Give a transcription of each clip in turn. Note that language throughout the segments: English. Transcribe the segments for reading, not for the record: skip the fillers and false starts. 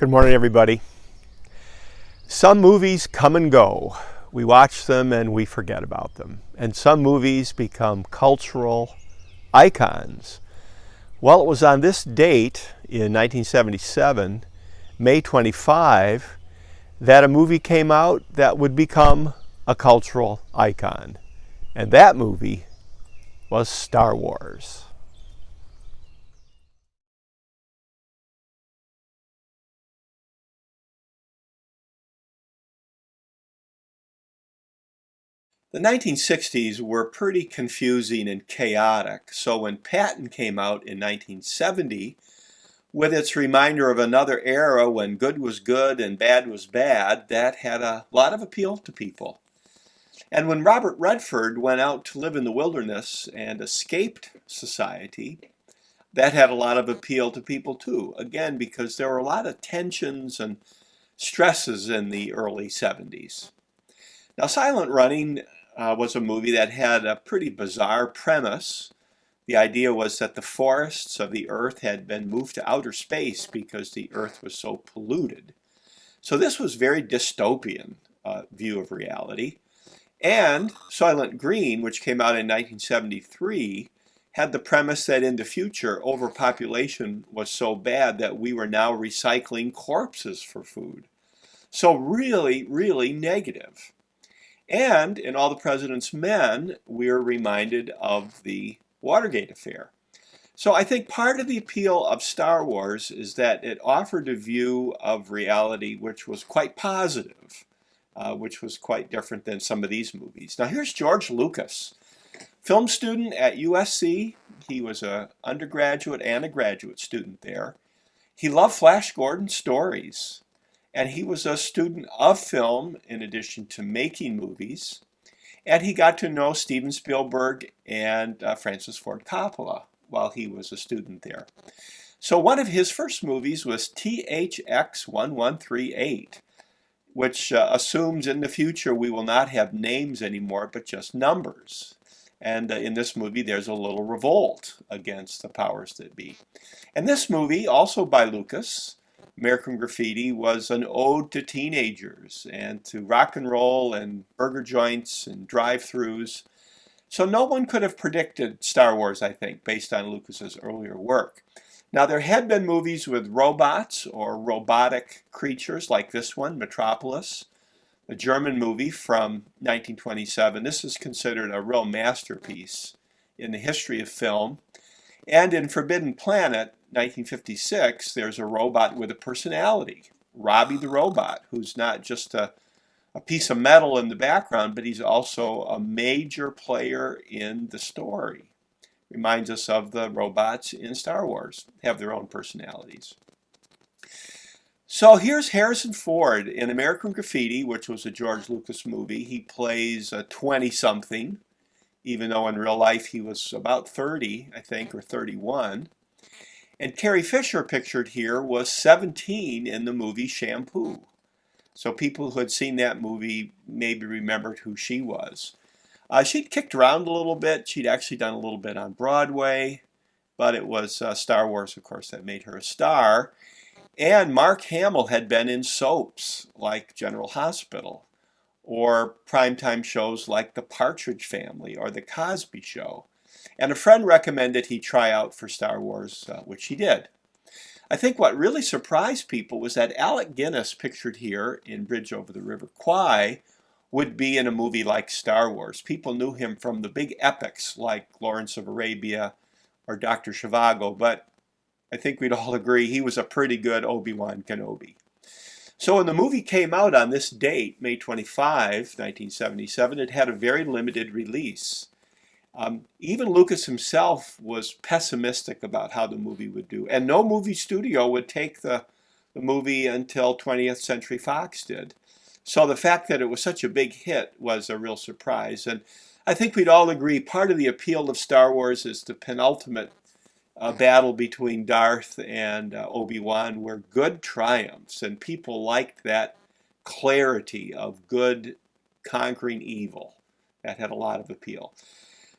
Good morning, everybody. Some movies come and go. We watch them and we forget about them. And some movies become cultural icons. Well, it was on this date in 1977, May 25, that a movie came out that would become a cultural icon. And that movie was Star Wars. The 1960s were pretty confusing and chaotic, so when Patton came out in 1970, with its reminder of another era when good was good and bad was bad, that had a lot of appeal to people. And when Robert Redford went out to live in the wilderness and escaped society, that had a lot of appeal to people too. Again, because there were a lot of tensions and stresses in the early 70s. Now, Silent Running was a movie that had a pretty bizarre premise. The idea was that the forests of the Earth had been moved to outer space because the Earth was so polluted. So this was very dystopian view of reality. And Soylent Green, which came out in 1973, had the premise that in the future overpopulation was so bad that we were now recycling corpses for food. So really, really negative. And in All the President's Men, we're reminded of the Watergate affair. So I think part of the appeal of Star Wars is that it offered a view of reality which was quite positive, which was quite different than some of these movies. Now here's George Lucas, film student at USC. He was an undergraduate and a graduate student there. He loved Flash Gordon stories, and he was a student of film in addition to making movies. And he got to know Steven Spielberg and Francis Ford Coppola while he was a student there. So one of his first movies was THX 1138, which assumes in the future we will not have names anymore, but just numbers. And in this movie, there's a little revolt against the powers that be. And this movie, also by Lucas, American Graffiti, was an ode to teenagers and to rock and roll and burger joints and drive-thrus. So no one could have predicted Star Wars, I think, based on Lucas's earlier work. Now, there had been movies with robots or robotic creatures like this one, Metropolis, a German movie from 1927. This is considered a real masterpiece in the history of film. And in Forbidden Planet, 1956, there's a robot with a personality, Robbie the Robot, who's not just a piece of metal in the background, but he's also a major player in the story. Reminds us of the robots in Star Wars, have their own personalities. So here's Harrison Ford in American Graffiti, which was a George Lucas movie. He plays a 20-something, even though in real life he was about 30, I think, or 31. And Carrie Fisher, pictured here, was 17 in the movie Shampoo. So people who had seen that movie maybe remembered who she was. She'd kicked around a little bit. She'd actually done a little bit on Broadway, but it was Star Wars, of course, that made her a star. And Mark Hamill had been in soaps like General Hospital, or primetime shows like The Partridge Family or The Cosby Show. And a friend recommended he try out for Star Wars, which he did. I think what really surprised people was that Alec Guinness, pictured here in Bridge Over the River Kwai, would be in a movie like Star Wars. People knew him from the big epics like Lawrence of Arabia or Dr. Zhivago, but I think we'd all agree he was a pretty good Obi-Wan Kenobi. So when the movie came out on this date, May 25, 1977, it had a very limited release. Even Lucas himself was pessimistic about how the movie would do, and no movie studio would take the movie until 20th Century Fox did. So the fact that it was such a big hit was a real surprise. And I think we'd all agree part of the appeal of Star Wars is the penultimate battle between Darth and Obi-Wan, where good triumphs, and people liked that clarity of good conquering evil. That had a lot of appeal.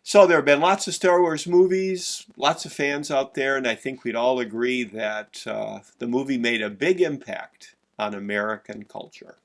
So there have been lots of Star Wars movies, lots of fans out there, and I think we'd all agree that the movie made a big impact on American culture.